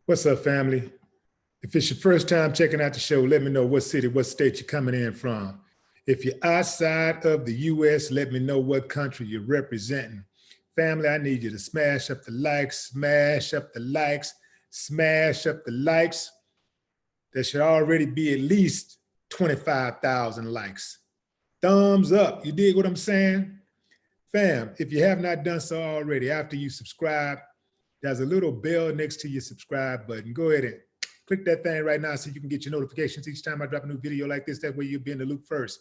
What's up, family? If it's your first time checking out the show, let me know what city, what state you're coming in from. If you're outside of the US, let me know what country you're representing. Family, I need you to smash up the likes, smash up the likes, smash up the likes. There should already be at least 25,000 likes. Thumbs up, you dig what I'm saying? Fam, if you have not done so already, after you subscribe, there's a little bell next to your subscribe button. Go ahead and click that thing right now so you can get your notifications each time I drop a new video like this. That way you'll be in the loop first.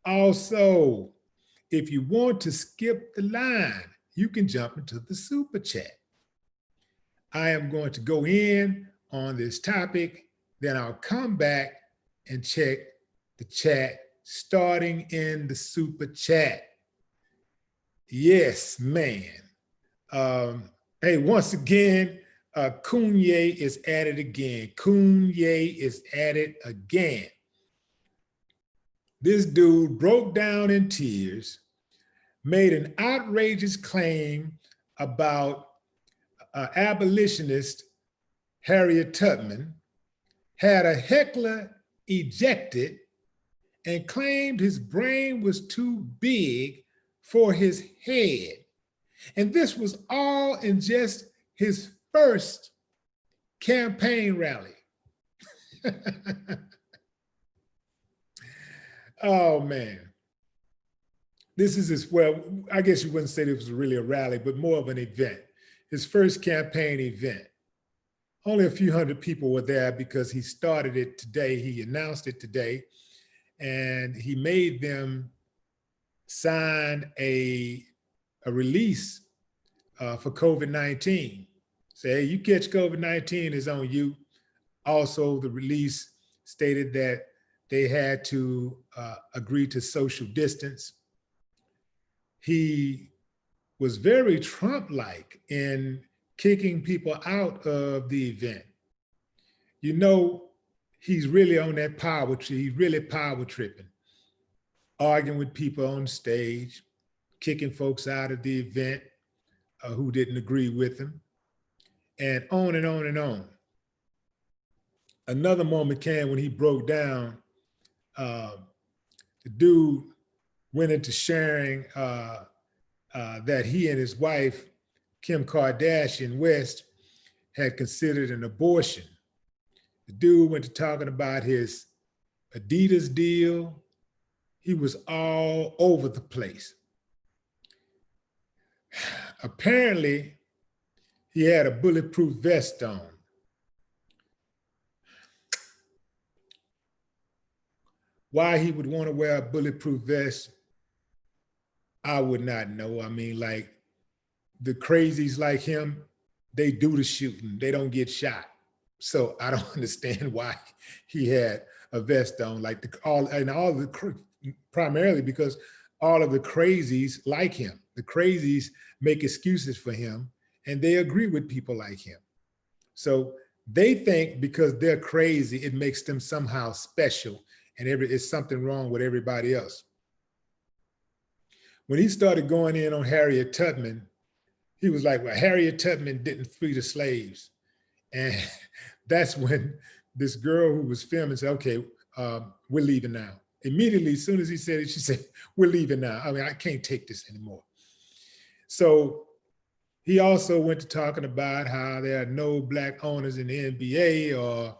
Also, if you want to skip the line, you can jump into the super chat. I am going to go in on this topic, then I'll come back and check the chat starting in the super chat. Yes, man. Hey, once again, Kanye is at it again. Kanye is at it again. This dude broke down in tears, made an outrageous claim about abolitionist Harriet Tubman, had a heckler ejected, and claimed his brain was too big for his head. And this was all in just his first campaign rally. Oh, man. This is his, well, I guess you wouldn't say it was really a rally, but more of an event. His first campaign event. Only a few hundred people were there because he started it today. He announced it today, and he made them sign a release for COVID-19. Say, hey, you catch COVID-19, is on you. Also, the release stated that they had to agree to social distance. He was very Trump-like in kicking people out of the event. You know, he's really on that power trip. He's really power tripping, arguing with people on stage, kicking folks out of the event who didn't agree with him, and on and on and on. Another moment came when he broke down. The dude went into sharing that he and his wife, Kim Kardashian West, had considered an abortion. The dude went to talking about his Adidas deal. He was all over the place. Apparently, he had a bulletproof vest on. Why he would want to wear a bulletproof vest, I would not know. I mean, like, the crazies like him, they do the shooting, they don't get shot. So I don't understand why he had a vest on, like primarily because all of the crazies like him. The crazies make excuses for him, and they agree with people like him. So they think because they're crazy, it makes them somehow special, and it's something wrong with everybody else. When he started going in on Harriet Tubman, he was like, well, Harriet Tubman didn't free the slaves. And that's when this girl who was filming said, okay, we're leaving now. Immediately, as soon as he said it, she said, we're leaving now. I mean, I can't take this anymore. So he also went to talking about how there are no Black owners in the NBA or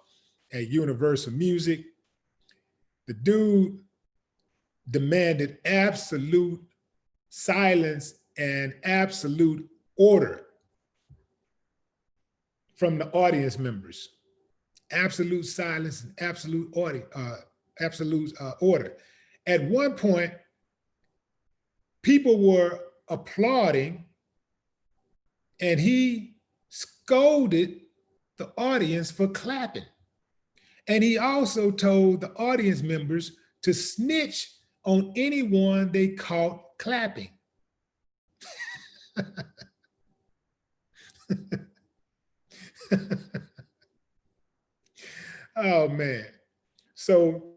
at Universal Music. The dude demanded absolute silence and absolute order from the audience members. Absolute silence and absolute order. At one point, people were applauding, and he scolded the audience for clapping. And he also told the audience members to snitch on anyone they caught clapping. Oh, man. So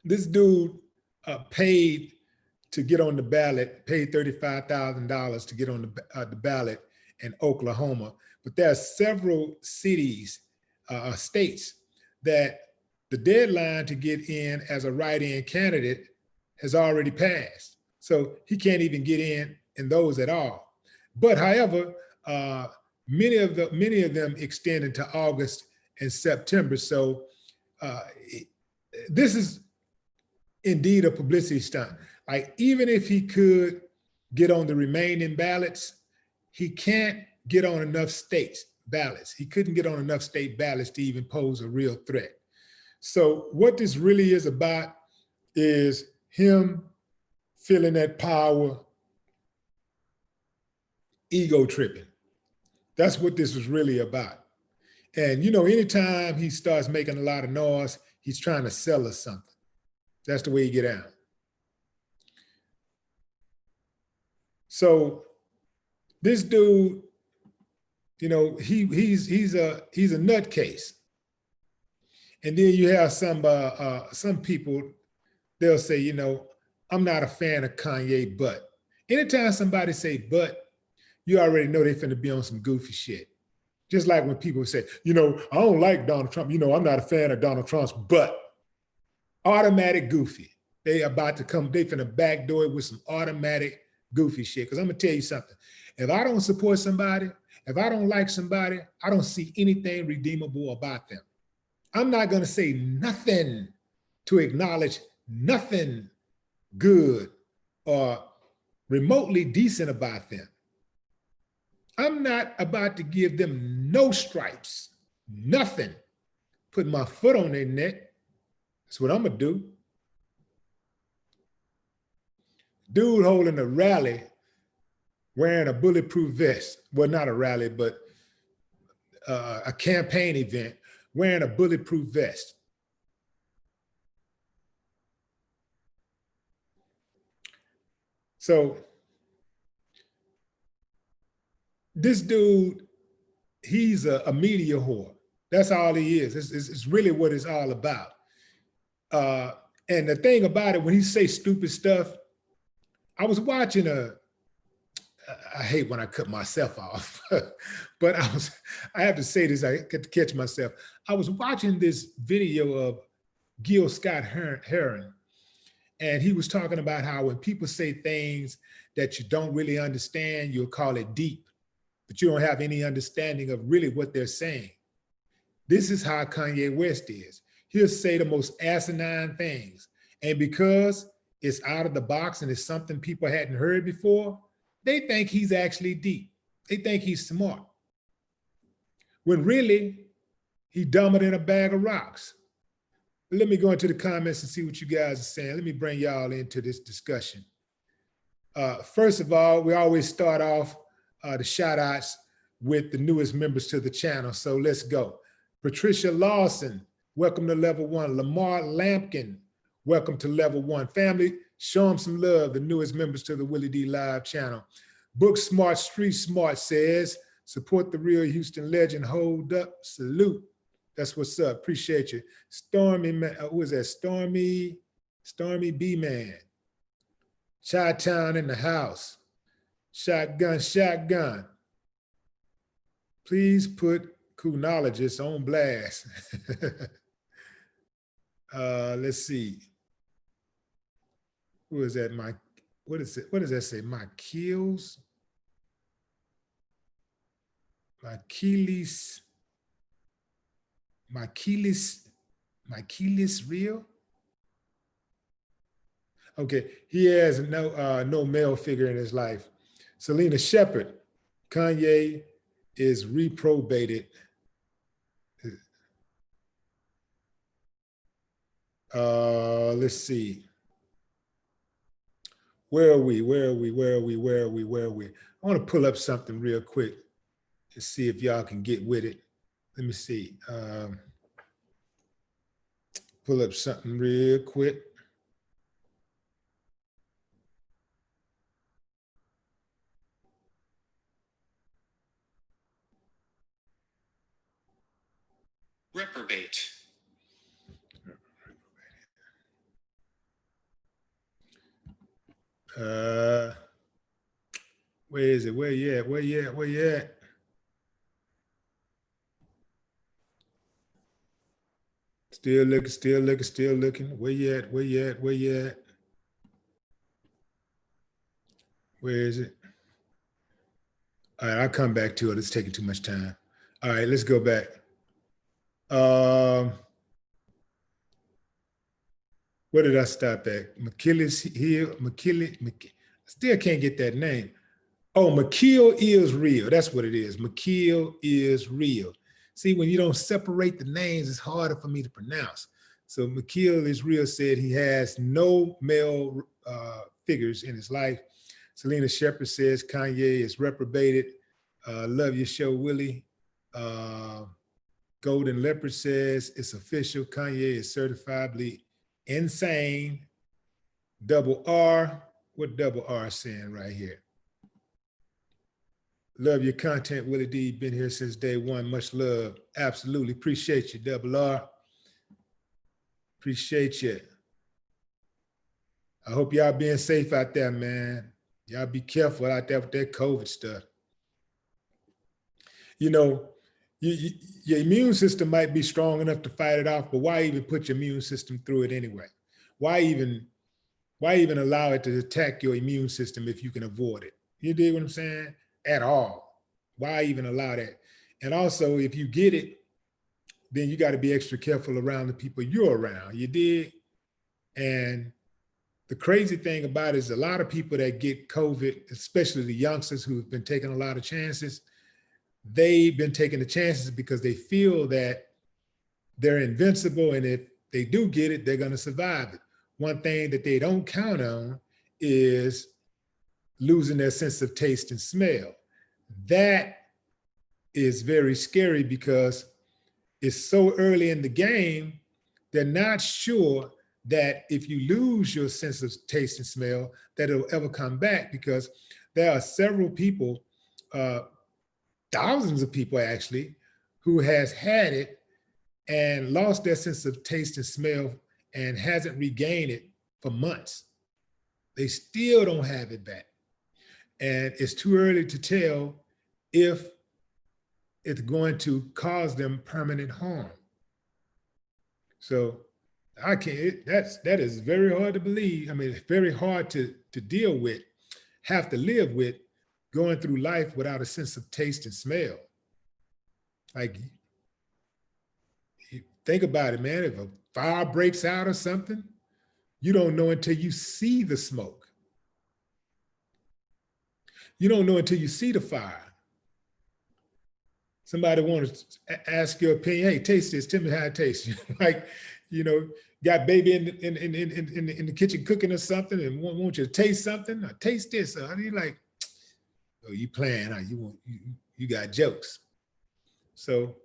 this dude paid to get on the ballot, paid $35,000 to get on the ballot, and Oklahoma. But there are several cities, states that the deadline to get in as a write-in candidate has already passed. So he can't even get in those at all. But however, many of them extend into August and September. So this is indeed a publicity stunt. Like, even if he could get on the remaining ballots, he can't get on enough states ballots. He couldn't get on enough state ballots to even pose a real threat. So what this really is about is him feeling that power, ego tripping. That's what this was really about. And, you know, anytime he starts making a lot of noise, he's trying to sell us something. That's the way you get out. So this dude, you know, he's a nutcase. And then you have some people, they'll say, you know, I'm not a fan of Kanye, but anytime somebody say but, you already know they finna be on some goofy shit. Just like when people say, you know, I don't like Donald Trump, you know, I'm not a fan of Donald Trump's, but automatic goofy. They about to come, they finna backdoor it with some automatic goofy shit. Because I'm gonna tell you something. If I don't support somebody, if I don't like somebody, I don't see anything redeemable about them. I'm not gonna say nothing to acknowledge nothing good or remotely decent about them. I'm not about to give them no stripes, nothing. Put my foot on their neck. That's what I'm gonna do. Dude holding a rally wearing a bulletproof vest. Well, not a rally, but a campaign event wearing a bulletproof vest. So this dude, he's a media whore. That's all he is. It's really what it's all about. And the thing about it, when he say stupid stuff, I was watching I hate when I cut myself off, but I have to say this, I get to catch myself. I was watching this video of Gil Scott-Heron, and he was talking about how when people say things that you don't really understand, you'll call it deep, but you don't have any understanding of really what they're saying. This is how Kanye West is. He'll say the most asinine things. And because it's out of the box and it's something people hadn't heard before, they think he's actually deep. They think he's smart. When really, he's dumber than a bag of rocks. But let me go into the comments and see what you guys are saying. Let me bring y'all into this discussion. First of all, we always start off the shout outs with the newest members to the channel. So let's go. Patricia Lawson, welcome to level 1. Lamar Lampkin, welcome to level 1. Family, show them some love, the newest members to the WillieDLive channel. Book Smart, Street Smart says, support the real Houston legend, hold up, salute. That's what's up, appreciate you. Stormy, who is that? Stormy B-Man. Chi-Town in the house. Shotgun. Please put Kunologist on blast. Let's see. Who is that? What does that say? My kills? My Achilles real? Okay, he has no male figure in his life. Selena Shepherd, Kanye is reprobated. Let's see. Where are we? I want to pull up something real quick to see if y'all can get with it. Let me see. Pull up something real quick. Reprobate. Where is it? Where you at? Where you at? Where you at? Still looking, still looking, still looking. Where you at? Where you at? Where you at? Where is it? All right, I'll come back to it. It's taking too much time. All right, let's go back. Where did I stop at? McKillis Hill, I still can't get that name. Oh, McKill is real. That's what it is. McKill is real. See, when you don't separate the names, it's harder for me to pronounce. So McKill is real said he has no male figures in his life. Selena Shepherd says Kanye is reprobated. Love your show, Willie. Golden Leopard says it's official. Kanye is certifiably insane. Double R. What double R saying right here? Love your content, Willie D. Been here since day one. Much love. Absolutely. Appreciate you, double R. Appreciate you. I hope y'all being safe out there, man. Y'all be careful out there with that COVID stuff. You know, your immune system might be strong enough to fight it off, but why even put your immune system through it anyway? Why even allow it to attack your immune system if you can avoid it? You dig what I'm saying? At all. Why even allow that? And also, if you get it, then you got to be extra careful around the people you're around. You dig? And the crazy thing about it is a lot of people that get COVID, especially the youngsters who've been taking a lot of chances, they've been taking the chances because they feel that they're invincible, and if they do get it, they're going to survive it. One thing that they don't count on is losing their sense of taste and smell. That is very scary because it's so early in the game, they're not sure that if you lose your sense of taste and smell, that it'll ever come back, because there are several people, thousands of people actually, who has had it and lost their sense of taste and smell and hasn't regained it for months. They still don't have it back. And it's too early to tell if it's going to cause them permanent harm. So I can't, that is very hard to believe. I mean, it's very hard to deal with, have to live with, going through life without a sense of taste and smell. Like, think about it, man. If a fire breaks out or something, you don't know until you see the smoke. You don't know until you see the fire. Somebody wants to ask your opinion. Hey, taste this. Tell me how it tastes. Like, you know, got baby in the kitchen cooking or something and want you to taste something. Or taste this. Or you're like, oh, you playing? Huh? You got jokes. So,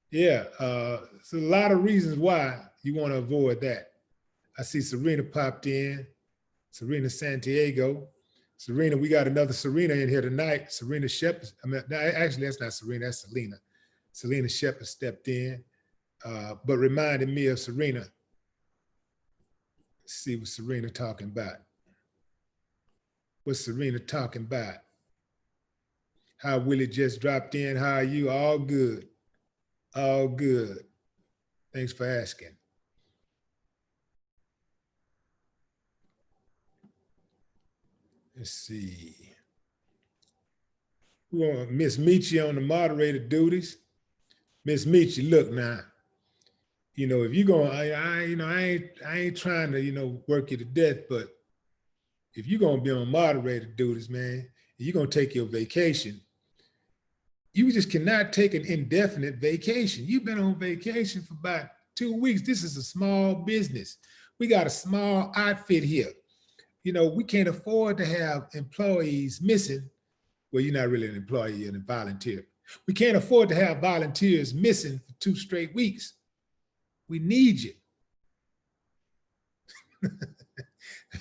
yeah, so a lot of reasons why you want to avoid that. I see Serena popped in. Serena Santiago. Serena, we got another Serena in here tonight. Serena Shepard. I mean, no, actually, that's not Serena, that's Selena. Selena Shepard stepped in, but reminded me of Serena. Let's see what Serena talking about. What's Serena talking about? How Willie just dropped in. How are you? All good. All good. Thanks for asking. Let's see. We want Miss Michi on the moderator duties. Miss Michi, look now. You know, if you're going, I ain't trying to, work you to death, but if you're gonna be on moderator duties, man, you're gonna take your vacation, you just cannot take an indefinite vacation. You've been on vacation for about 2 weeks. This is a small business. We got a small outfit here. You know, we can't afford to have employees missing. Well, you're not really an employee, you're a volunteer. We can't afford to have volunteers missing for 2 straight weeks. We need you.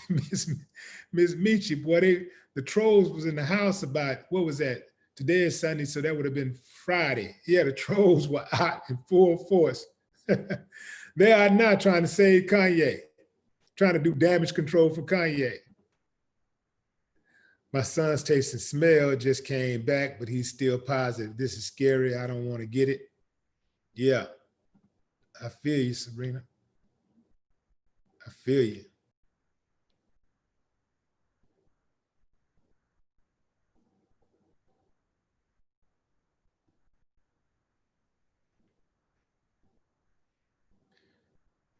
Miss Michi, boy, the trolls was in the house about, what was that? Today is Sunday, so that would have been Friday. Yeah, the trolls were out in full force. They are not trying to save Kanye, trying to do damage control for Kanye. My son's taste and smell just came back, but he's still positive. This is scary. I don't want to get it. Yeah, I feel you, Sabrina. I feel you.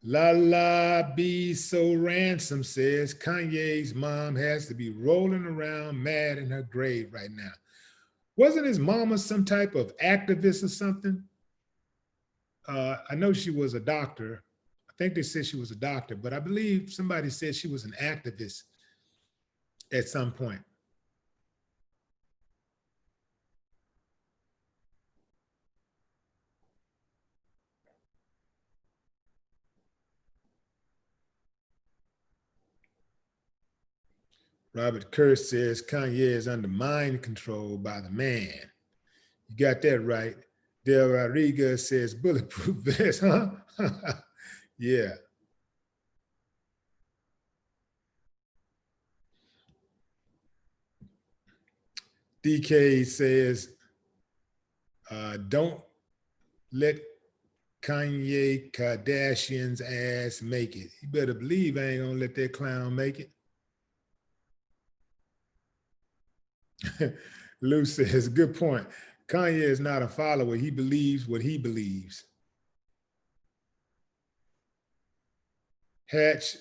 La La Be So Ransom says Kanye's mom has to be rolling around mad in her grave right now. Wasn't his mama some type of activist or something? I know she was a doctor. I think they said she was a doctor, but I believe somebody said she was an activist at some point. Robert Kurtz says Kanye is under mind control by the man. You got that right. Del Rodriguez says bulletproof vest, huh? Yeah. DK says, don't let Kanye Kardashian's ass make it. You better believe I ain't gonna let that clown make it. Lou says, good point. Kanye is not a follower. He believes what he believes. Hatch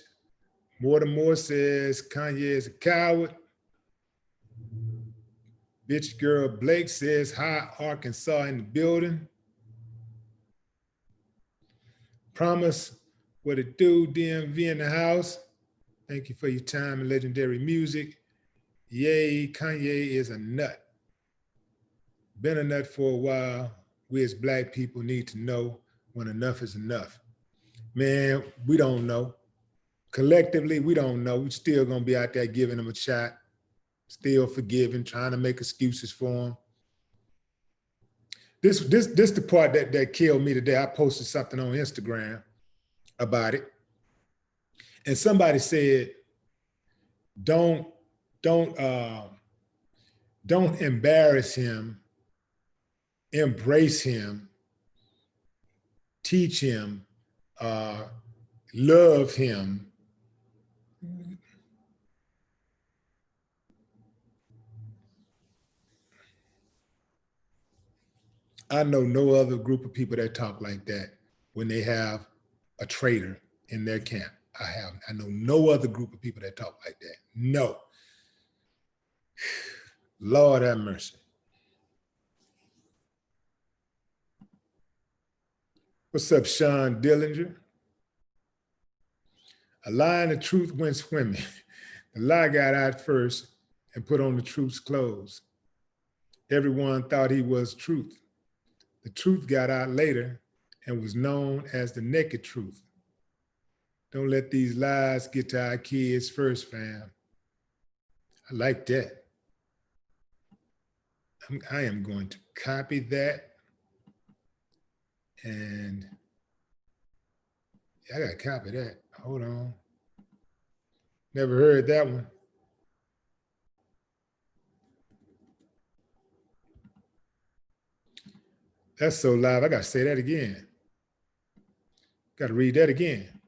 Mortimer says Kanye is a coward. Bitch girl Blake says, hi, Arkansas in the building. Promise what it do, DMV in the house. Thank you for your time and legendary music. Yay, Kanye is a nut. Been a nut for a while. We as Black people need to know when enough is enough. Man, we don't know. Collectively, we don't know. We're still gonna be out there giving him a shot, still forgiving, trying to make excuses for him. This the part that killed me today. I posted something on Instagram about it, and somebody said, "Don't embarrass him, embrace him, teach him, love him." I know no other group of people that talk like that when they have a traitor in their camp. I know no other group of people that talk like that. No. Lord have mercy. What's up, Sean Dillinger? A lie and the truth went swimming. The lie got out first and put on the truth's clothes. Everyone thought he was truth. The truth got out later and was known as the naked truth. Don't let these lies get to our kids first, fam. I like that. I am going to copy that. And I got to copy that. Hold on. Never heard that one. That's so live. I got to say that again. Got to read that again.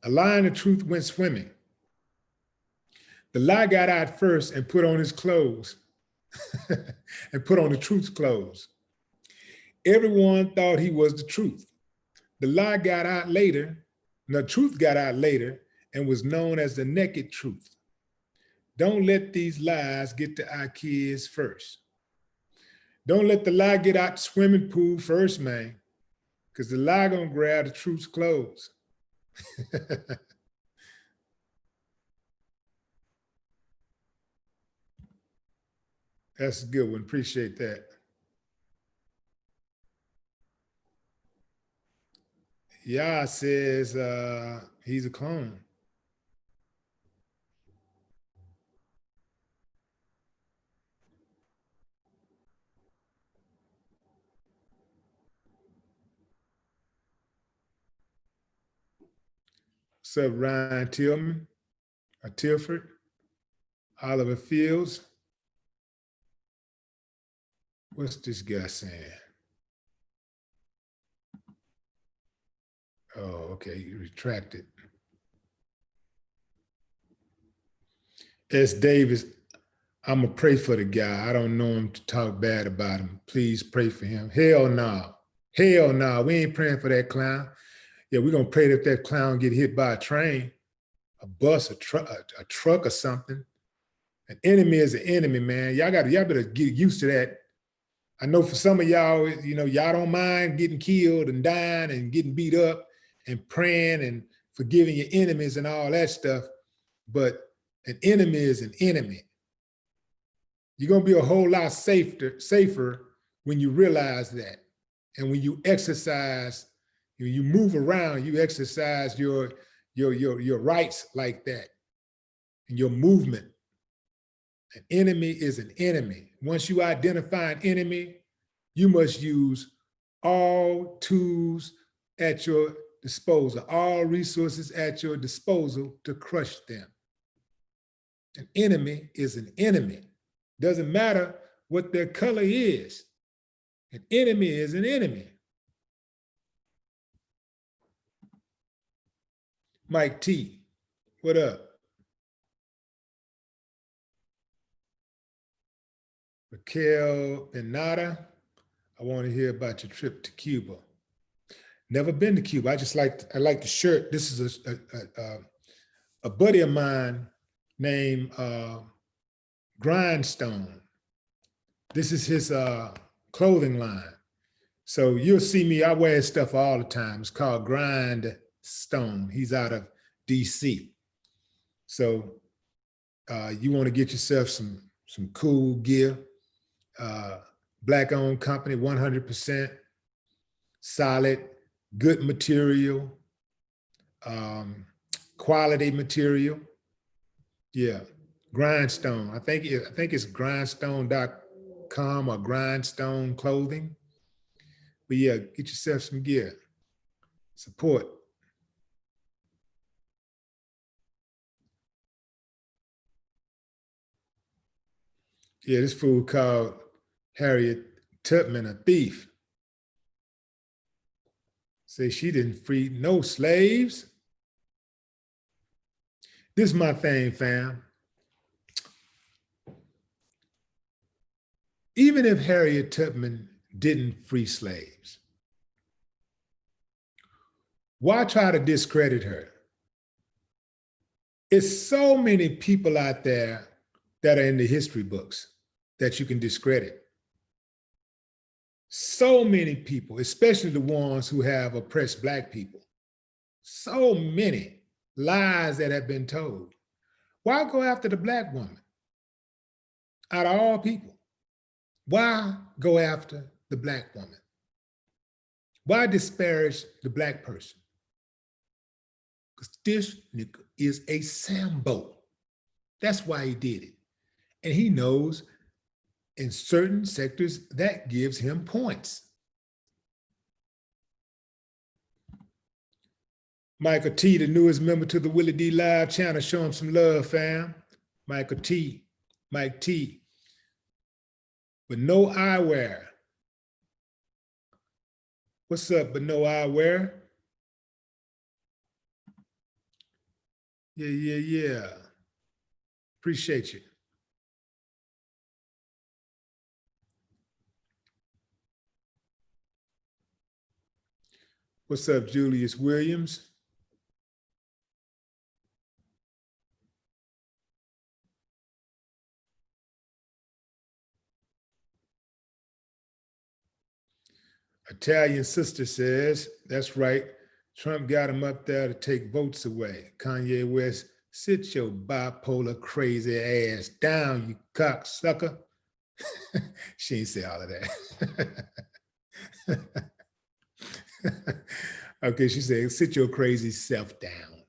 A lie and the truth went swimming. The lie got out first and put on his clothes and put on the truth's clothes. Everyone thought he was the truth. The lie got out later, the truth got out later and was known as the naked truth. Don't let these lies get to our kids first. Don't let the lie get out the swimming pool first, man, because the lie gonna grab the truth's clothes. That's a good one. Appreciate that. Yeah, says he's a clone. What's up, Ryan Tillman or Tilford? Oliver Fields. What's this guy saying? Oh, okay, you retracted. S. Davis, I'm gonna pray for the guy. I don't know him to talk bad about him. Please pray for him. Hell no. Hell no. We ain't praying for that clown. Yeah, we're gonna pray that that clown get hit by a train, a bus, a truck or something. An enemy is an enemy, man. Y'all better get used to that. I know for some of y'all, y'all don't mind getting killed and dying and getting beat up and praying and forgiving your enemies and all that stuff. But an enemy is an enemy. You're gonna be a whole lot safer when you realize that. And when you exercise, when you move around, you exercise your rights like that and your movement. An enemy is an enemy. Once you identify an enemy, you must use all tools at your disposal, all resources at your disposal to crush them. An enemy is an enemy. Doesn't matter what their color is. An enemy is an enemy. Mike T, what up? Raquel Benada, I want to hear about your trip to Cuba. Never been to Cuba. I like the shirt. This is a buddy of mine named Grindstone. This is his clothing line. So you'll see me, I wear his stuff all the time. It's called Grindstone. He's out of DC. So you want to get yourself some cool gear. Black-owned company, 100%, solid, good material, quality material. Yeah, Grindstone. I think it's grindstone.com or Grindstone Clothing. But yeah, get yourself some gear. Support. Yeah, this fool called Harriet Tubman a thief. Say she didn't free no slaves. This is my thing, fam. Even if Harriet Tubman didn't free slaves, why try to discredit her? It's so many people out there that are in the history books that you can discredit. So many people, especially the ones who have oppressed Black people. So many lies that have been told. Why go after the Black woman? Out of all people, why go after the Black woman? Why disparage the Black person? Because this nigga is a Sambo. That's why he did it. And he knows in certain sectors that gives him points. Michael T, the newest member to the WillieDLive channel, show him some love, fam. Michael T, Mike T. But no eyewear. What's up, but no eyewear? Yeah. Appreciate you. What's up, Julius Williams? Italian sister says, that's right. Trump got him up there to take votes away. Kanye West, sit your bipolar crazy ass down, you cocksucker. She ain't say all of that. Okay, she said, sit your crazy self down.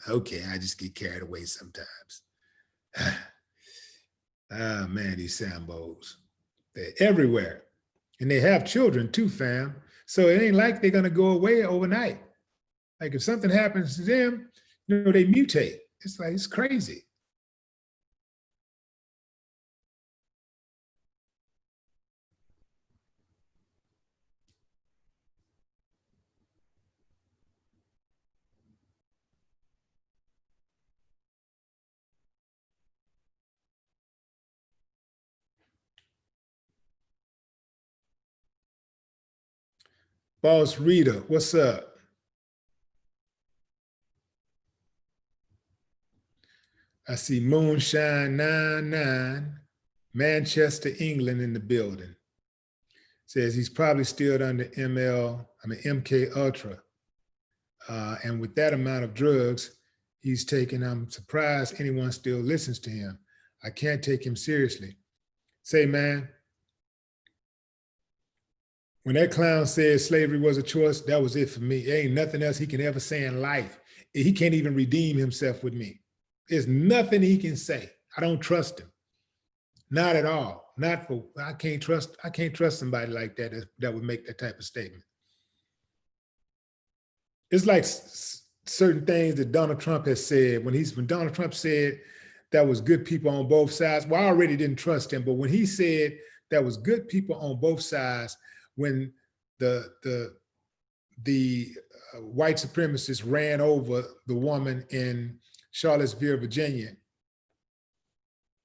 Okay, I just get carried away sometimes. Ah, man, these Sambos, they're everywhere. And they have children too, fam. So it ain't like they're gonna go away overnight. Like if something happens to them, they mutate. It's like, it's crazy. Boss Rita, what's up? I see Moonshine 99, Manchester, England in the building. Says he's probably still under MK Ultra. And with that amount of drugs he's taking, I'm surprised anyone still listens to him. I can't take him seriously. Say, man, when that clown said slavery was a choice, that was it for me. There ain't nothing else he can ever say in life. He can't even redeem himself with me. There's nothing he can say. I don't trust him. Not at all. Not for, I can't trust somebody like that that would make that type of statement. It's like certain things that Donald Trump has said. When Donald Trump said that was good people on both sides, well, I already didn't trust him, but when he said that was good people on both sides, when the white supremacists ran over the woman in Charlottesville, Virginia,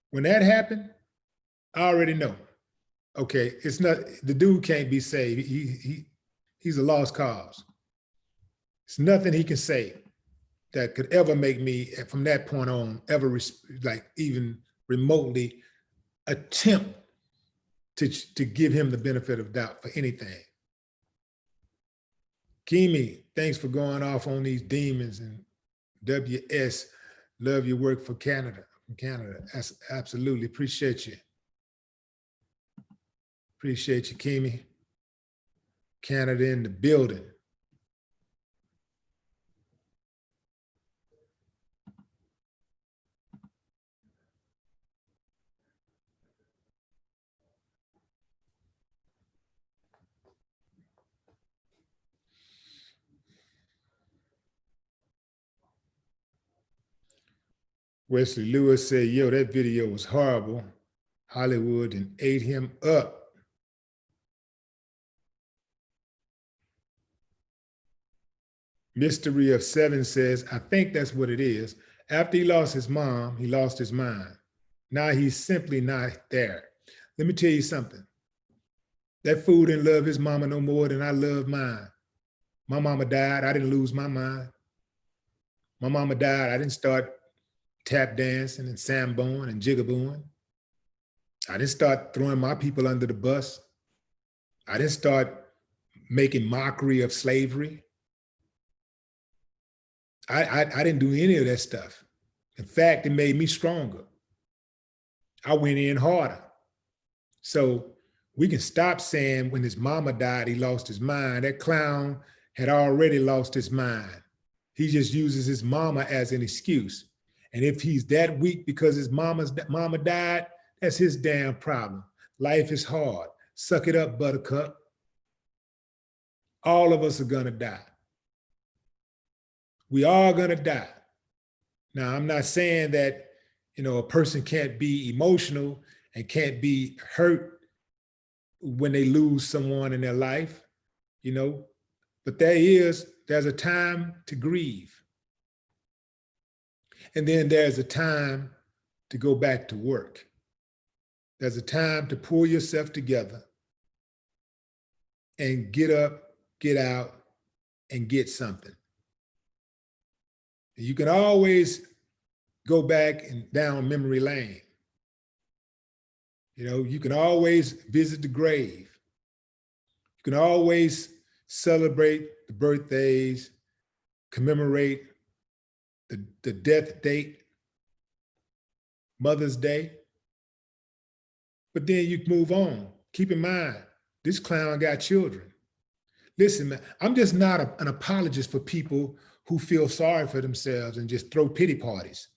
when that happened, I already know. Okay, it's not, the dude can't be saved. He's a lost cause. It's nothing he can say that could ever make me, from that point on, ever like even remotely attempt to give him the benefit of doubt for anything. Kimi, thanks for going off on these demons, and WS, love your work for Canada. From Canada, absolutely appreciate you. Appreciate you, Kimi. Canada in the building. Wesley Lewis said, yo, that video was horrible. Hollywood and ate him up. Mystery of Seven says, I think that's what it is. After he lost his mom, he lost his mind. Now he's simply not there. Let me tell you something. That fool didn't love his mama no more than I love mine. My mama died, I didn't lose my mind. My mama died, I didn't start tap dancing and samboing and jigabooing. I didn't start throwing my people under the bus. I didn't start making mockery of slavery. I didn't do any of that stuff. In fact, it made me stronger. I went in harder. So we can stop saying when his mama died, he lost his mind. That clown had already lost his mind. He just uses his mama as an excuse. And if he's that weak because his mama died, that's his damn problem. Life is hard. Suck it up, buttercup. All of us are gonna die. We are gonna die. Now, I'm not saying that, a person can't be emotional and can't be hurt when they lose someone in their life, but there's a time to grieve. And then there's a time to go back to work. There's a time to pull yourself together and get up, get out, and get something. You can always go back and down memory lane. You can always visit the grave. You can always celebrate the birthdays, commemorate the death date, Mother's Day. But then you move on. Keep in mind, this clown got children. Listen, man, I'm just not an apologist for people who feel sorry for themselves and just throw pity parties.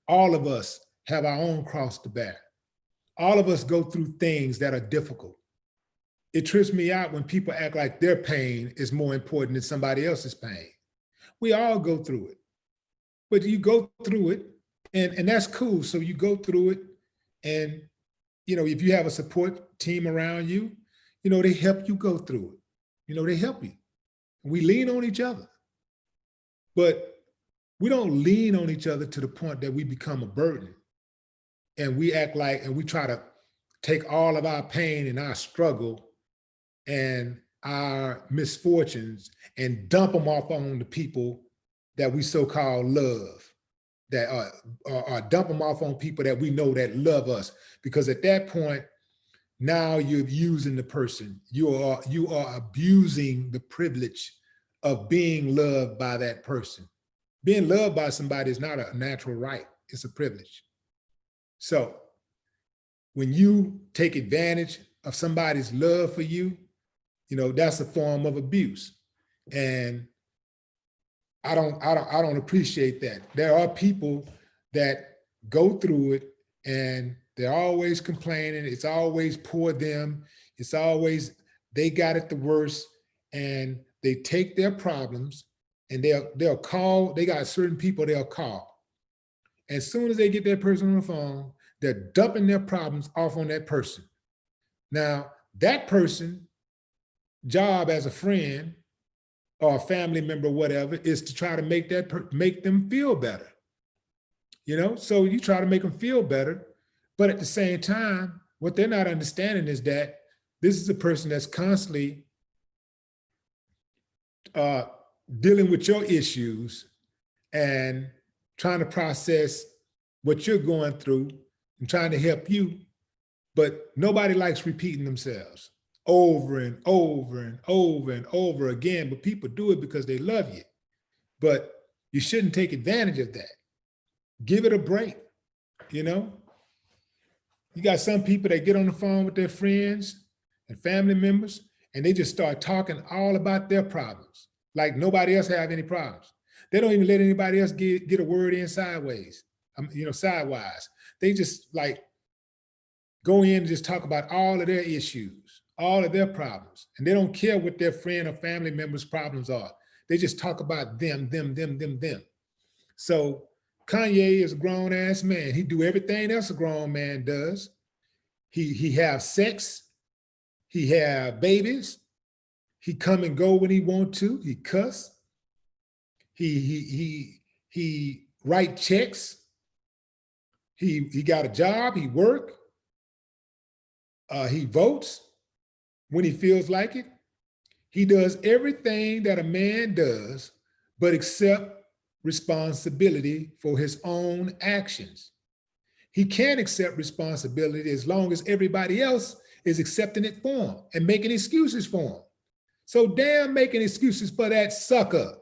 All of us have our own cross to bear. All of us go through things that are difficult. It trips me out when people act like their pain is more important than somebody else's pain. We all go through it, but you go through it and that's cool. So you go through it and, if you have a support team around you, they help you go through it. They help you. We lean on each other, but we don't lean on each other to the point that we become a burden. And we act like, and we try to take all of our pain and our struggle and our misfortunes and dump them off on the people that we so-called love, that are dump them off on people that we know that love us. Because at that point, now you're using the person. You are abusing the privilege of being loved by that person. Being loved by somebody is not a natural right, it's a privilege. So when you take advantage of somebody's love for you, that's a form of abuse. And I don't appreciate that. There are people that go through it and they're always complaining. It's always poor them. It's always, they got it the worst, and they take their problems and they'll call, they got certain people they'll call. As soon as they get that person on the phone, they're dumping their problems off on that person. Now, that person, job as a friend or a family member, whatever, is to try to make them feel better. So you try to make them feel better, but at the same time, what they're not understanding is that this is a person that's constantly dealing with your issues and trying to process what you're going through and trying to help you, but nobody likes repeating themselves over and over and over and over again, but people do it because they love you. But you shouldn't take advantage of that. Give it a break, You got some people that get on the phone with their friends and family members, and they just start talking all about their problems, like nobody else have any problems. They don't even let anybody else get a word in sideways, sidewise. They just like go in and just talk about all of their issues, all of their problems. And they don't care what their friend or family members' problems are. They just talk about them. So Kanye is a grown ass man. He do everything else a grown man does. He have sex. He have babies. He come and go when he want to. He cuss. He write checks. He got a job. He work. He votes when he feels like it. He does everything that a man does, but accept responsibility for his own actions. He can't accept responsibility as long as everybody else is accepting it for him and making excuses for him. So damn making excuses for that sucker.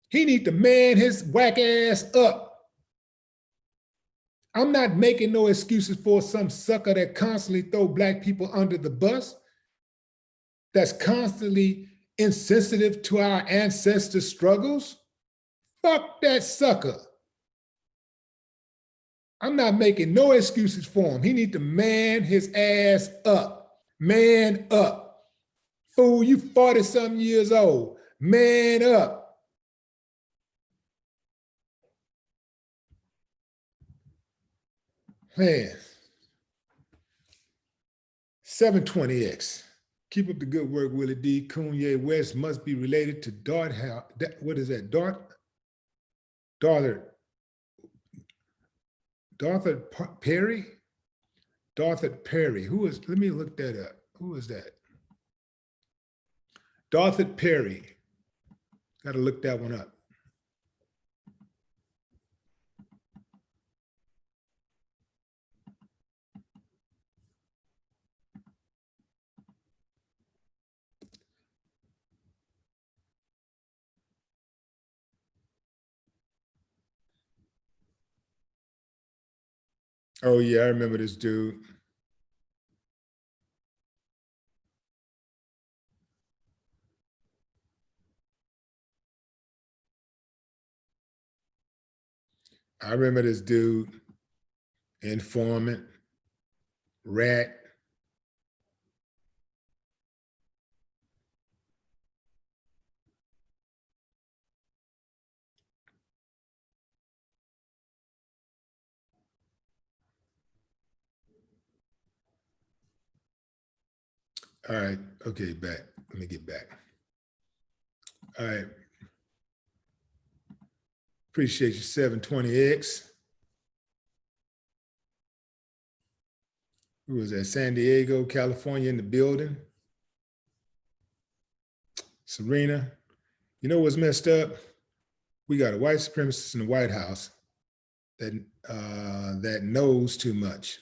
He need to man his whack ass up. I'm not making no excuses for some sucker that constantly throw black people under the bus, that's constantly insensitive to our ancestors' struggles. Fuck that sucker. I'm not making no excuses for him. He need to man his ass up. Man up. Fool, you 40-something years old. Man up. Man. 720X. Keep up the good work, Willie D. Kanye West must be related to what is that? Darther Perry? Darther Perry. Let me look that up. Who is that? Darther Perry. Got to look that one up. Oh yeah, I remember this dude. I remember this dude, informant, rat. All right, okay, back. Let me get back. All right. Appreciate you, 720X. Who was that? San Diego, California in the building. Serena, you know what's messed up? We got a white supremacist in the White House that knows too much.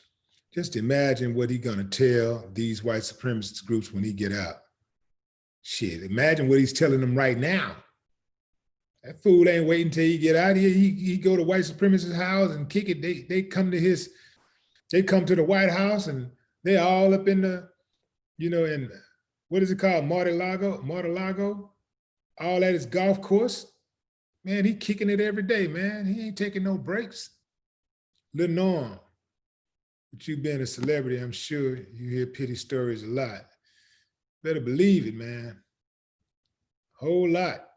Just imagine what he's gonna tell these white supremacist groups when he get out. Shit, imagine what he's telling them right now. That fool ain't waiting till he get out here. He go to white supremacist house and kick it. They come to the White House and they all up in the, in what is it called? Mar-a-Lago. All at his golf course. Man, he kicking it every day, man. He ain't taking no breaks. Lil Norm, but you being a celebrity, I'm sure you hear pity stories a lot. Better believe it, man. Whole lot.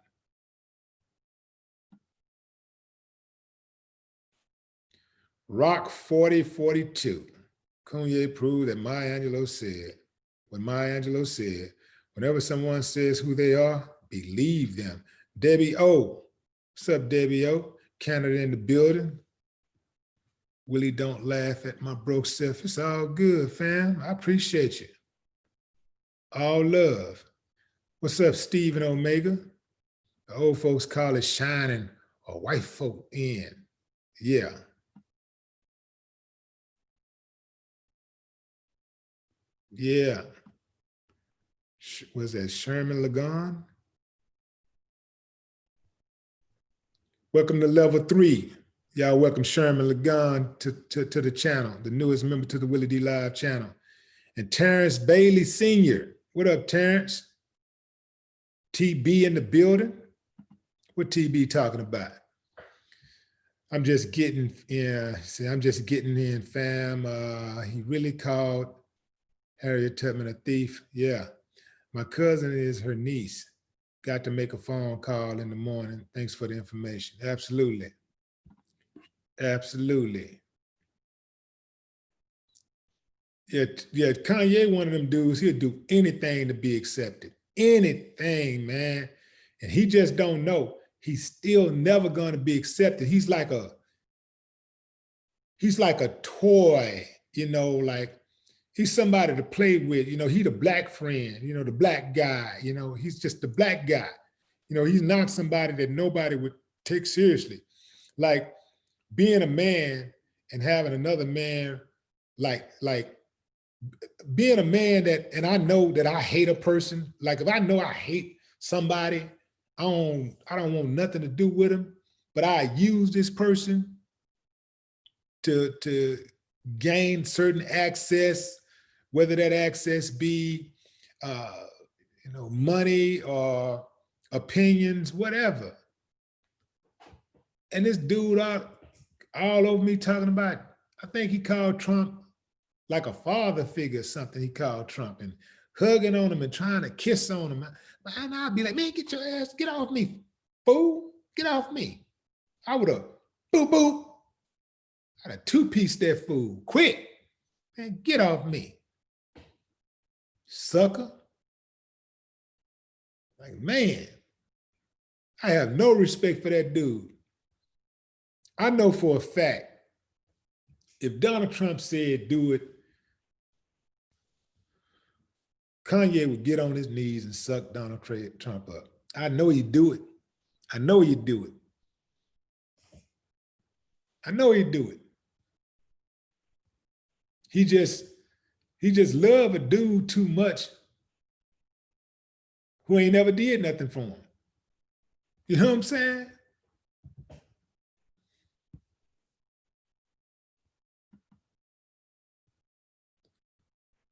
Rock 4042. Kanye proved that Maya Angelou said what Maya Angelou said. Whenever someone says who they are, believe them. Debbie O. What's up, Debbie O? Canada in the building. Willie, don't laugh at my broke self. It's all good, fam. I appreciate you. All love. What's up, Stephen Omega? The old folks call it shining a white folk in. Yeah. Yeah. Was that Sherman Lagon? Welcome to level 3. Y'all welcome Sherman Lagon to the channel, the newest member to the WillieDLive channel. And Terrence Bailey Sr. What up, Terrence? TB in the building? What TB talking about? I'm just getting in, fam. He really called Harriet Tubman a thief. Yeah. My cousin is her niece. Got to make a phone call in the morning. Thanks for the information. Absolutely. Absolutely. Yeah, Kanye, one of them dudes, he'll do anything to be accepted. Anything, man. And he just don't know. He's still never gonna be accepted. He's like a toy, like he's somebody to play with, he the black friend, the black guy, he's just the black guy. He's not somebody that nobody would take seriously. Like being a man and having another man, like being a man that, and I know that I hate a person, like if I know I hate somebody, I don't want nothing to do with him, but I use this person to gain certain access, whether that access be, money or opinions, whatever. And this dude all over me talking about, I think he called Trump like a father figure or something. He called Trump and hugging on him and trying to kiss on him. And I'd be like, man, get your ass, get off me, fool, get off me. I would have, boop, boop. I'd have two-piece that fool, quick, man, get off me. Sucker. Like, man, I have no respect for that dude. I know for a fact, if Donald Trump said do it, Kanye would get on his knees and suck Donald Trump up. I know he'd do it. I know he'd do it. I know he'd do it. He just love a dude too much who ain't never did nothing for him. You know what I'm saying?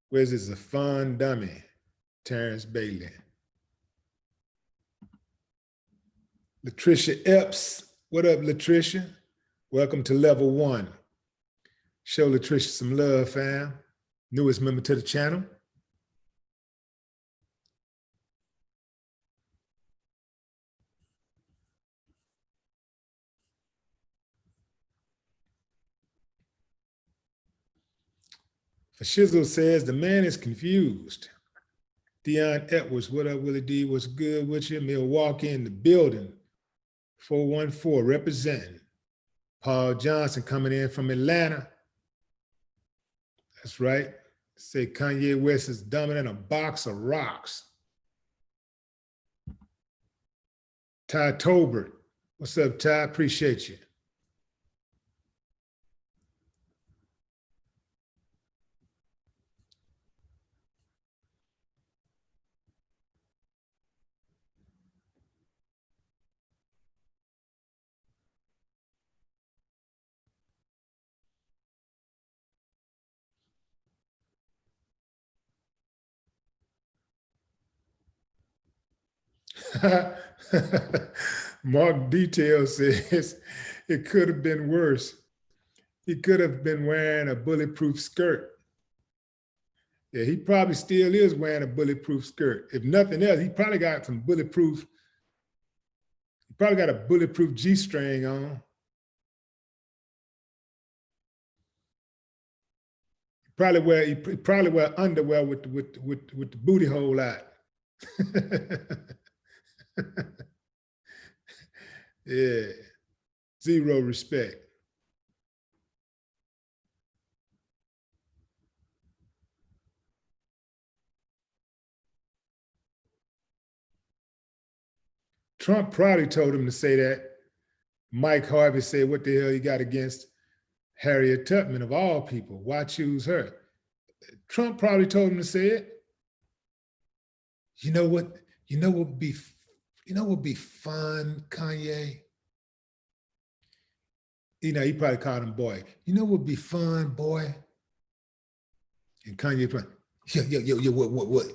Where's this a fun dummy? Terrence Bailey. Latricia Epps. What up, Latricia? Welcome to level 1. Show Latricia some love, fam. Newest member to the channel. Shizzle says the man is confused. Dion Edwards, what up, Willie D? What's good with you? Milwaukee in the building. 414 representing. Paul Johnson coming in from Atlanta. That's right. Say Kanye West is dumber than a box of rocks. Ty Tolbert. What's up, Ty? Appreciate you. Mark Detail says it could have been worse. He could have been wearing a bulletproof skirt. Yeah, he probably still is wearing a bulletproof skirt. If nothing else, he probably got some bulletproof, he probably got a bulletproof G-string on. He probably wear underwear with the booty hole out. Yeah, zero respect. Trump probably told him to say that. Mike Harvey said, what the hell he got against Harriet Tubman of all people? Why choose her? Trump probably told him to say it. You know what? You know what would be fun, Kanye? You know, he probably called him boy. You know what would be fun, boy? And Kanye probably, yo, what?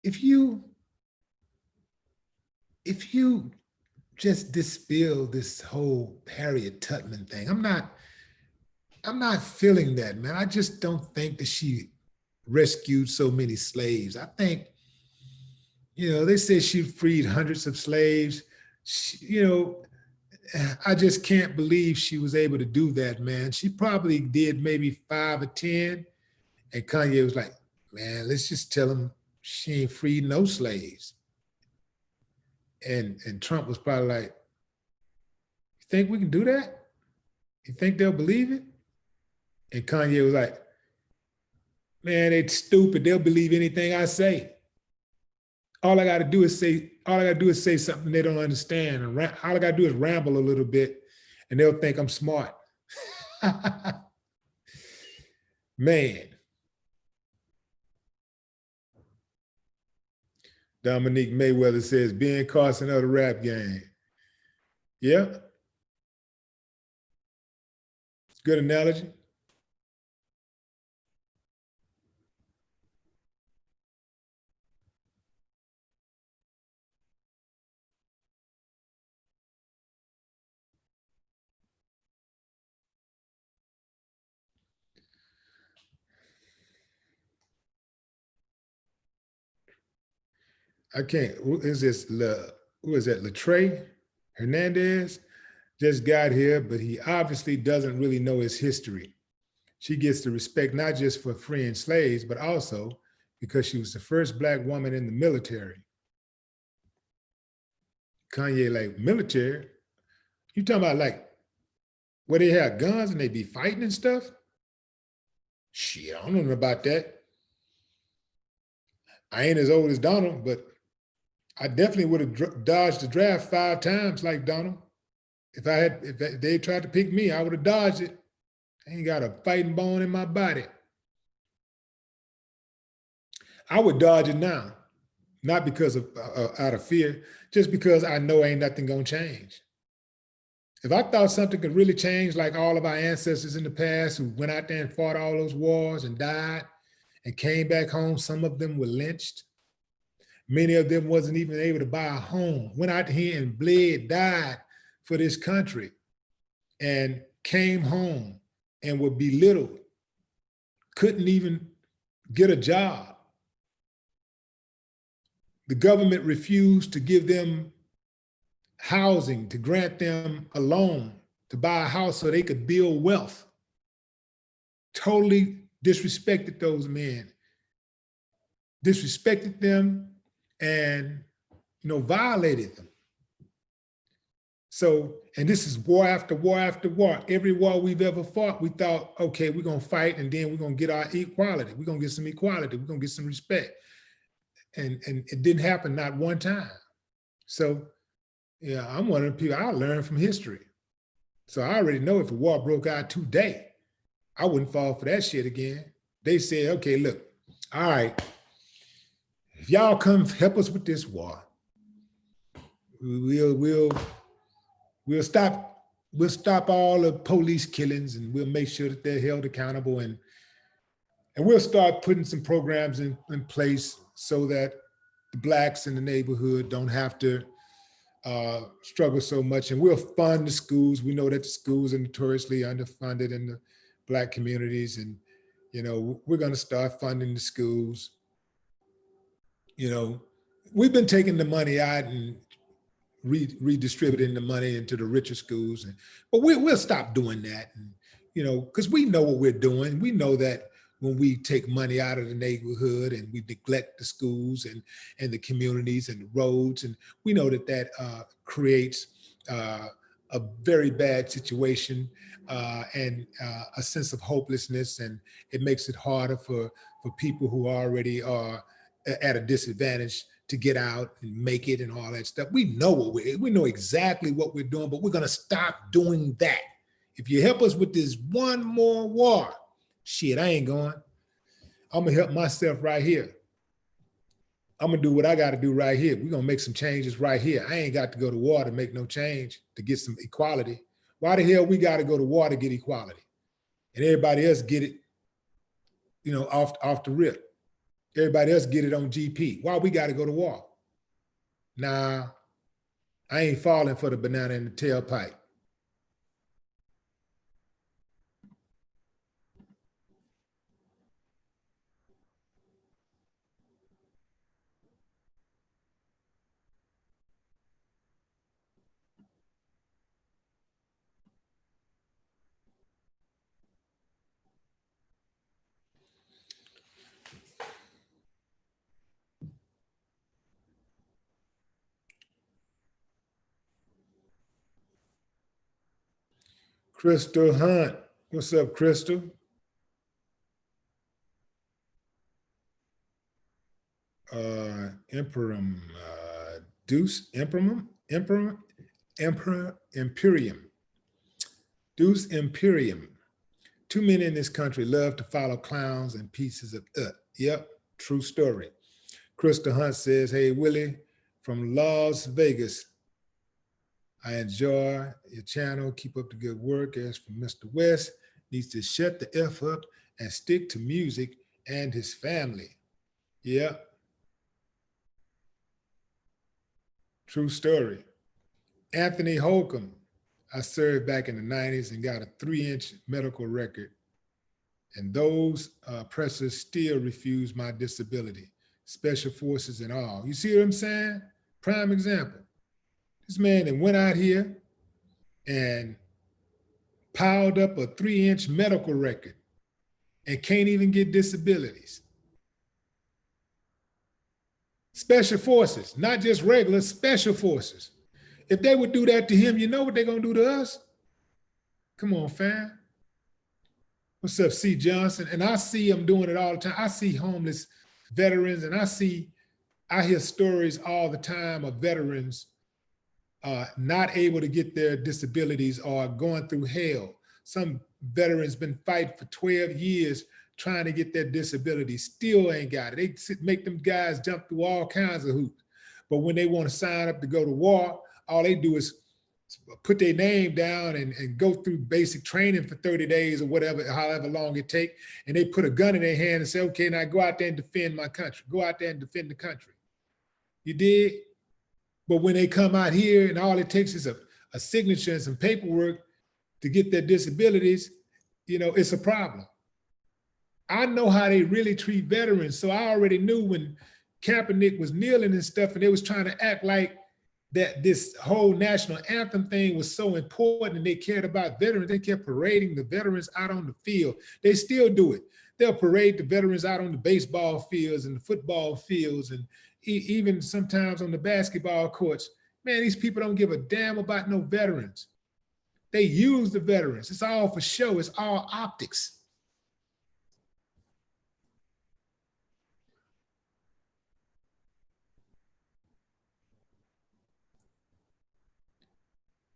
If you just dispel this whole Harriet Tubman thing, I'm not feeling that, man. I just don't think that she rescued so many slaves. I think, they say she freed hundreds of slaves. I just can't believe she was able to do that, man. She probably did maybe 5 or 10. And Kanye was like, man, let's just tell him she ain't freed no slaves. And Trump was probably like, you think we can do that? You think they'll believe it? And Kanye was like, man, they stupid. They'll believe anything I say. All I got to do is say something they don't understand. And all I got to do is ramble a little bit and they'll think I'm smart. Man. Dominique Mayweather says, Ben Carson of the rap game. Yeah. Good analogy. I can't, who is that, Latre Hernandez? Just got here, but he obviously doesn't really know his history. She gets the respect not just for freeing slaves, but also because she was the first Black woman in the military. Kanye, like, military? You talking about like where they have guns and they be fighting and stuff? Shit, I don't know about that. I ain't as old as Donald, but I definitely would have dodged the draft 5 times like Donald. If they tried to pick me, I would have dodged it. I ain't got a fighting bone in my body. I would dodge it now, not because of out of fear, just because I know ain't nothing gonna change. If I thought something could really change, like all of our ancestors in the past who went out there and fought all those wars and died and came back home, some of them were lynched. Many of them wasn't even able to buy a home, went out here and bled, died for this country, and came home and were belittled, couldn't even get a job. The government refused to give them housing, to grant them a loan to buy a house so they could build wealth. Totally disrespected those men, disrespected them, and violated them. So, and this is war after war after war. Every war we've ever fought, we thought, okay, we're gonna fight and then we're gonna get our equality. We're gonna get some equality. We're gonna get some respect. and it didn't happen not one time. So yeah, I'm one of the people, I learned from history. So I already know if a war broke out today, I wouldn't fall for that shit again. They said, okay, look, all right, if y'all come help us with this war, we'll stop all the police killings, and we'll make sure that they're held accountable, and we'll start putting some programs in place so that the Blacks in the neighborhood don't have to struggle so much, and we'll fund the schools. We know that the schools are notoriously underfunded in the Black communities, and we're going to start funding the schools. We've been taking the money out and redistributing the money into the richer schools, but we'll stop doing that, and because we know what we're doing. We know that when we take money out of the neighborhood and we neglect the schools and the communities and the roads, and we know that creates a very bad situation and a sense of hopelessness, and it makes it harder for people who already are at a disadvantage to get out and make it and all that stuff. We know we know exactly what we're doing, but we're gonna stop doing that. If you help us with this one more war, shit, I ain't going. I'm gonna help myself right here. I'm gonna do what I gotta do right here. We're gonna make some changes right here. I ain't got to go to war to make no change, to get some equality. Why the hell we gotta go to war to get equality? And everybody else get it, off the rip. Everybody else get it on GP. Why we gotta go to war? Nah, I ain't falling for the banana in the tailpipe. Crystal Hunt. What's up, Crystal? Emperor, Deuce, Emperor, Imperium. Deuce Imperium. Too many in this country love to follow clowns and pieces of Yep, true story. Crystal Hunt says, hey, Willie, from Las Vegas, I enjoy your channel. Keep up the good work. As for Mr. West, needs to shut the F up and stick to music and his family. Yep. True story. Anthony Holcomb. I served back in the 90s and got a 3-inch medical record. And those oppressors still refuse my disability, special forces and all. You see what I'm saying? Prime example. This man that went out here and piled up a 3-inch medical record and can't even get disabilities. Special forces, not just regular, special forces. If they would do that to him, you know what they're gonna do to us? Come on, fam. What's up, C. Johnson? And I see them doing it all the time. I see homeless veterans, and I hear stories all the time of veterans not able to get their disabilities or going through hell. Some veterans been fighting for 12 years trying to get their disability, still ain't got it. They make them guys jump through all kinds of hoops. But when they want to sign up to go to war, all they do is put their name down and go through basic training for 30 days or whatever, however long it take. And they put a gun in their hand and say, okay, now go out there and defend my country. Go out there and defend the country. You did? But when they come out here and all it takes is a signature and some paperwork to get their disabilities, it's a problem. I know how they really treat veterans. So I already knew when Kaepernick was kneeling and stuff and they was trying to act like that this whole national anthem thing was so important and they cared about veterans, they kept parading the veterans out on the field. They still do it. They'll parade the veterans out on the baseball fields and the football fields and even sometimes on the basketball courts. Man, these people don't give a damn about no veterans. They use the veterans. It's all for show. It's all optics.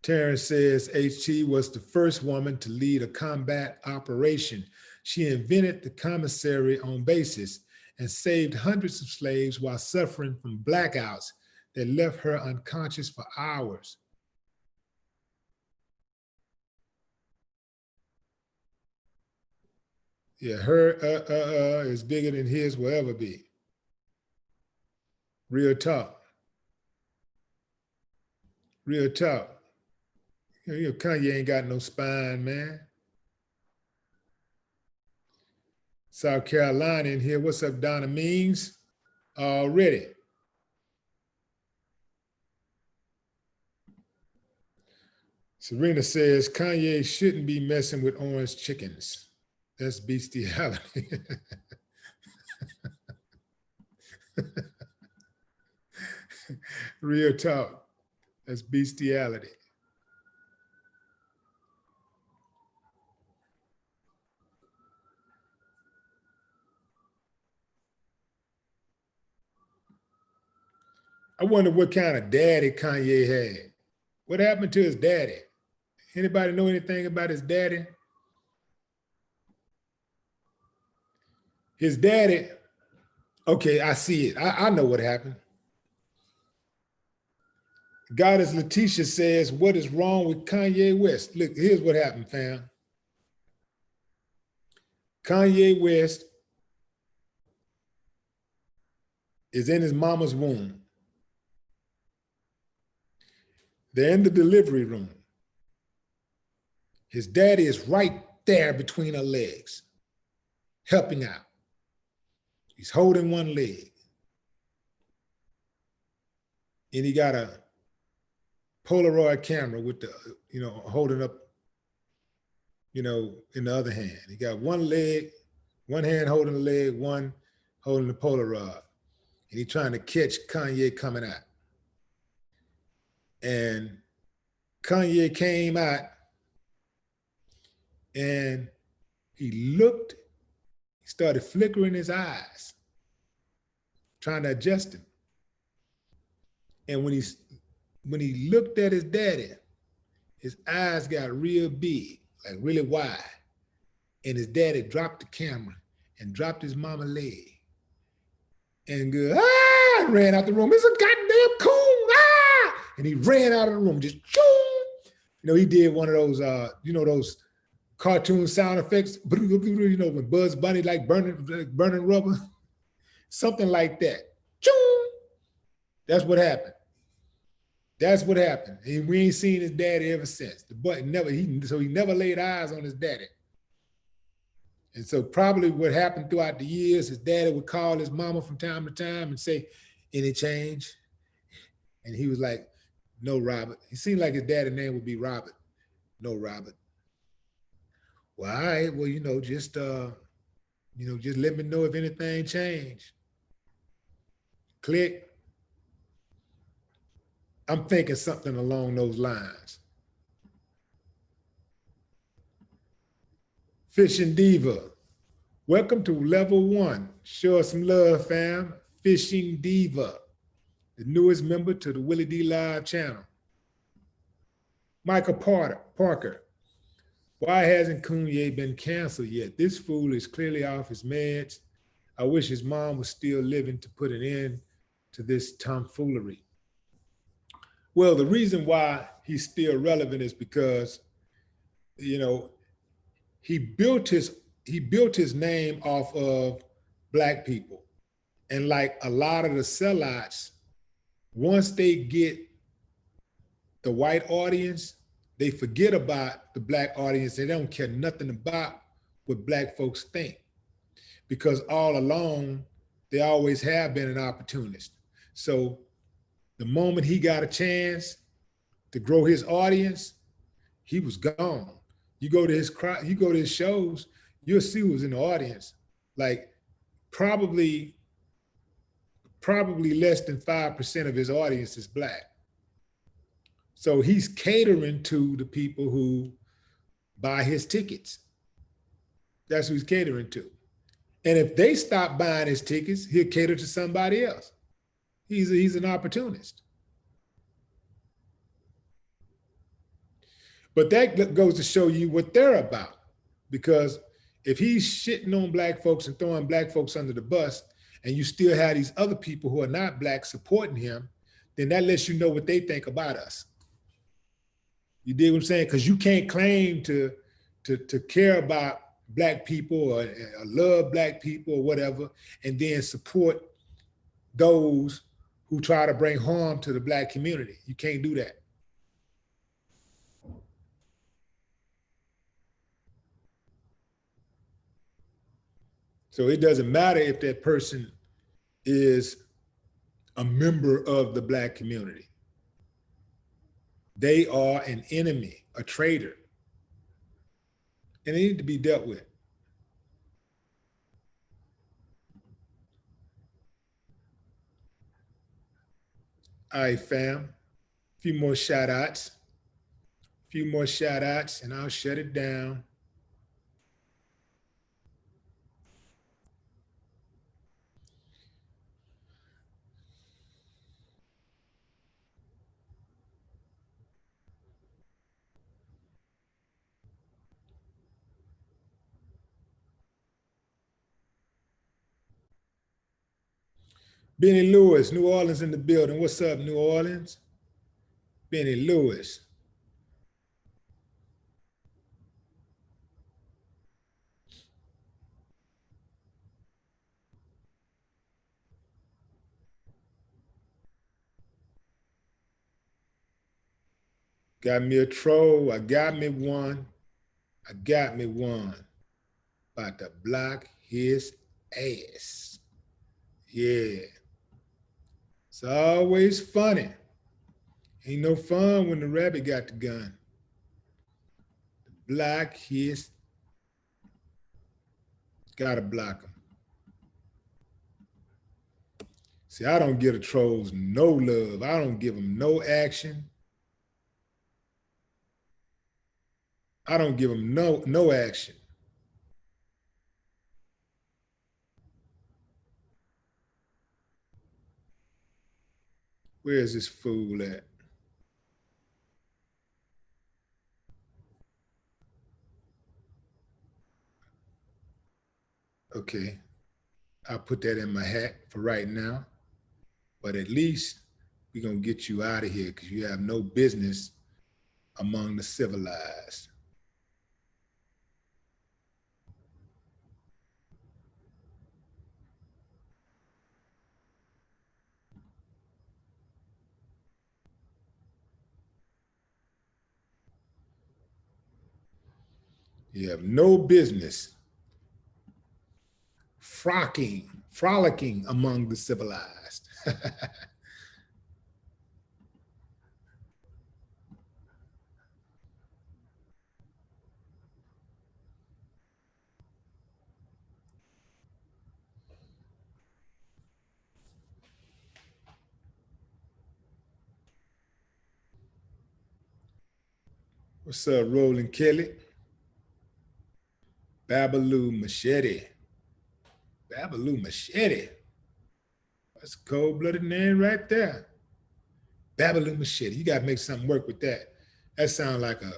Terrence says HT was the first woman to lead a combat operation. She invented the commissary on basis and saved hundreds of slaves while suffering from blackouts that left her unconscious for hours. Yeah, her is bigger than his will ever be. Real talk. Real talk. You know, Kanye ain't got no spine, man. South Carolina in here. What's up, Donna Means? Already. Serena says Kanye shouldn't be messing with orange chickens. That's bestiality. Real talk. That's bestiality. I wonder what kind of daddy Kanye had. What happened to his daddy? Anybody know anything about his daddy? His daddy, okay, I see it. I know what happened. Goddess Letitia says, what is wrong with Kanye West? Look, here's what happened, fam. Kanye West is in his mama's womb. They're in the delivery room. His daddy is right there between her legs, helping out. He's holding one leg. And he got a Polaroid camera with the, holding up, in the other hand. He got one leg, one hand holding the leg, one holding the Polaroid. And he's trying to catch Kanye coming out. And Kanye came out and he looked, he started flickering his eyes, trying to adjust him. And when he looked at his daddy, his eyes got real big, like really wide. And his daddy dropped the camera and dropped his mama leg. And ran out the room. It's a goddamn coon, And he ran out of the room, just he did one of those, those cartoon sound effects, when Bugs Bunny like burning rubber, something like that. That's what happened. That's what happened. And we ain't seen his daddy ever since. He never laid eyes on his daddy. And so probably what happened throughout the years, his daddy would call his mama from time to time and say, any change? And he was like, no, Robert. He seemed like his daddy's name would be Robert. No, Robert. Well, all right, well, just let me know if anything changed. Click. I'm thinking something along those lines. Fishing Diva. Welcome to level 1. Show us some love, fam. Fishing Diva, the newest member to the WillieDLive channel. Michael Parker. Why hasn't Kanye been canceled yet? This fool is clearly off his meds. I wish his mom was still living to put an end to this tomfoolery. Well, the reason why he's still relevant is because, he built his name off of Black people. And like a lot of the sellouts, once they get the white audience, they forget about the Black audience. They don't care nothing about what Black folks think, because all along, they always have been an opportunist. So the moment he got a chance to grow his audience, he was gone. You go to his shows, you'll see who's in the audience. Like probably less than 5% of his audience is Black. So he's catering to the people who buy his tickets. That's who he's catering to. And if they stop buying his tickets, he'll cater to somebody else. He's an opportunist. But that goes to show you what they're about. Because if he's shitting on black folks and throwing black folks under the bus, and you still have these other people who are not black supporting him, then that lets you know what they think about us. You dig what I'm saying? Because you can't claim to care about black people or love black people or whatever, and then support those who try to bring harm to the black community. You can't do that. So it doesn't matter if that person is a member of the black community. They are an enemy, a traitor, and they need to be dealt with. All right, fam. A few more shout outs. A few more shout outs, and I'll shut it down. Benny Lewis, New Orleans in the building. What's up, New Orleans? Benny Lewis. Got me a troll. I got me one. I got me one. About to block his ass. Yeah. It's always funny. Ain't no fun when the rabbit got the gun. Block his. Gotta block him. See, I don't give the trolls no love. I don't give them no action. I don't give them no action. Where's this fool at? Okay, I'll put that in my hat for right now. But at least we're gonna get you out of here because you have no business among the civilized. You have no business frolicking among the civilized. What's up, Roland Kelly? Babaloo Machete. Babaloo Machete. That's a cold-blooded name right there. Babaloo Machete. You gotta make something work with that. That sounds like a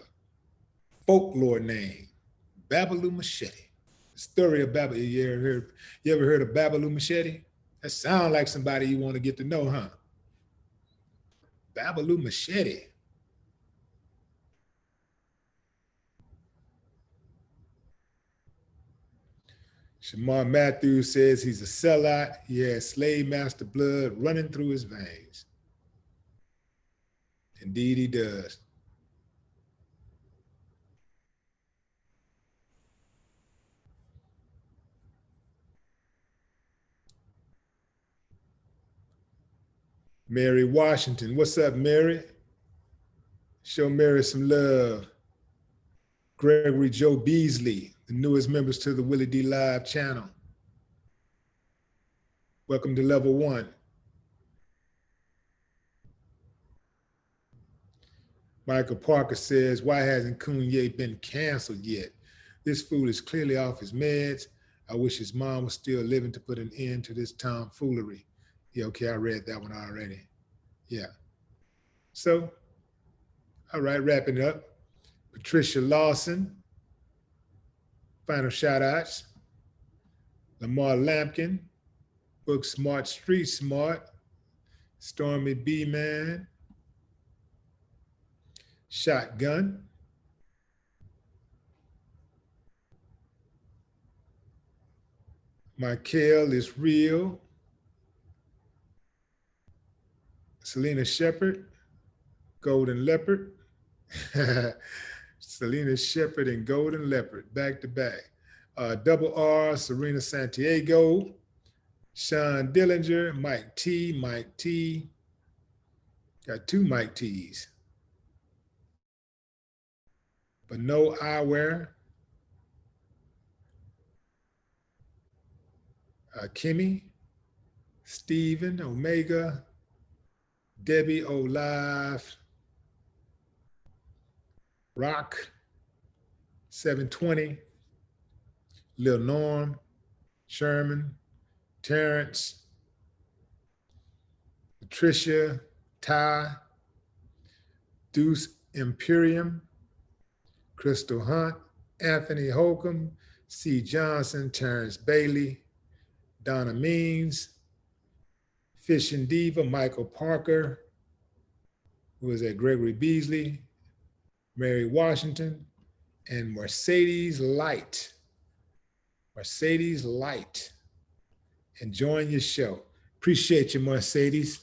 folklore name. Babaloo Machete. The story of Babaloo. You ever heard of Babaloo Machete? That sounds like somebody you want to get to know, huh? Babaloo Machete. Shamar Matthews says he's a sellout. He has slave master blood running through his veins. Indeed, he does. Mary Washington. What's up, Mary? Show Mary some love. Gregory Joe Beasley, the newest members to the WillieDLive channel. Welcome to level 1. Michael Parker says, why hasn't Kanye been canceled yet? This fool is clearly off his meds. I wish his mom was still living to put an end to this tomfoolery. Yeah, okay, I read that one already. Yeah. So, all right, wrapping up. Patricia Lawson, final shout outs. Lamar Lampkin, Book Smart, Street Smart, Stormy B Man, Shotgun, Michael is Real, Selena Shepherd, Golden Leopard, Selena Shepherd and Golden Leopard, back to back. Double R, Serena Santiago, Sean Dillinger, Mike T, got two Mike T's. But no eyewear. Kimmy, Steven, Omega, Debbie Olive, Rock, 720, Lil Norm, Sherman, Terrence, Patricia, Ty, Deuce Imperium, Crystal Hunt, Anthony Holcomb, C. Johnson, Terrence Bailey, Donna Means, Fish and Diva, Michael Parker, who was at Gregory Beasley, Mary Washington, and Mercedes Light. Mercedes Light, enjoying your show. Appreciate you, Mercedes.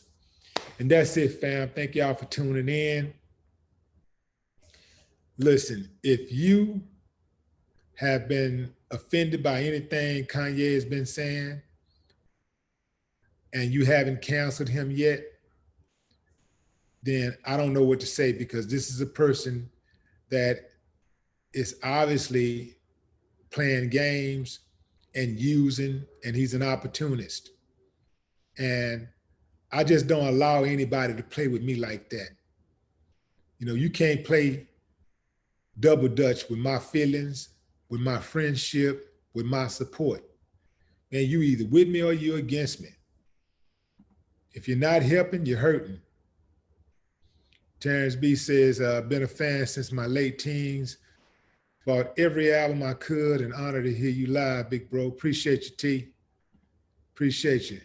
And that's it, fam. Thank y'all for tuning in. Listen, if you have been offended by anything Kanye has been saying, and you haven't canceled him yet, then I don't know what to say, because this is a person that is obviously playing games and using, and he's an opportunist. And I just don't allow anybody to play with me like that. You know, you can't play double dutch with my feelings, with my friendship, with my support. And you either with me or you're against me. If you're not helping, you're hurting. Terrence B says, been a fan since my late teens. Bought every album I could, and honored to hear you live, big bro. Appreciate you, T. Appreciate you.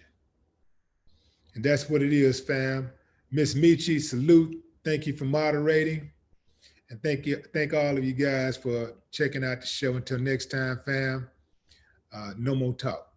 And that's what it is, fam. Miss Michi, salute. Thank you for moderating. And thank all of you guys for checking out the show. Until next time, fam, no more talk.